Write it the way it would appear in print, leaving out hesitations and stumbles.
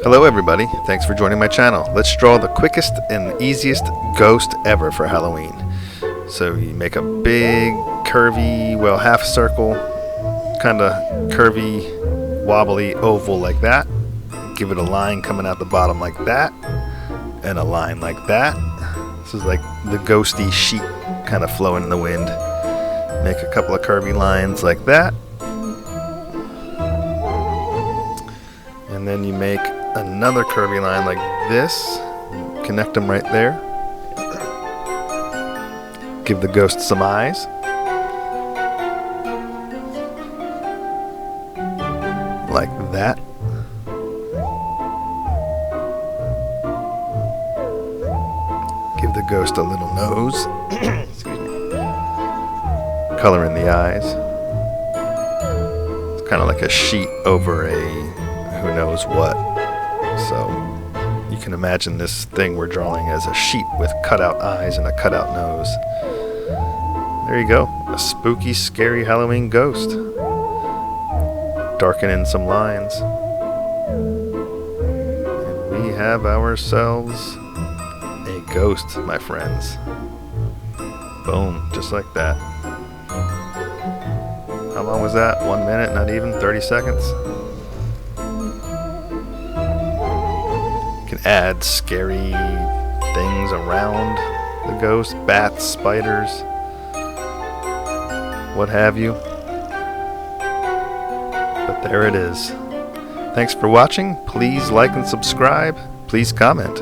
Hello everybody, thanks for joining my channel. Let's draw the quickest and easiest ghost ever for Halloween. So you make a big, curvy, well, half circle, kind of curvy, wobbly oval like that. Give it a line coming out the bottom like that, and a line like that. This is like the ghosty sheet kind of flowing in the wind. Make a couple of curvy lines like that. And then you make another curvy line like this. Connect them right there. Give the ghost some eyes. Like that. Give the ghost a little nose. Excuse me. Color in the eyes. It's kind of like a sheet over a who knows what. So you can imagine this thing we're drawing as a sheet with cutout eyes and a cutout nose. There you go, a spooky, scary Halloween ghost. Darken in some lines. And we have ourselves a ghost, my friends. Boom, just like that. How long was that? 1 minute, not even 30 seconds? You can add scary things around the ghost, bats, spiders, what have you. But there it is. Thanks for watching. Please like and subscribe. Please comment.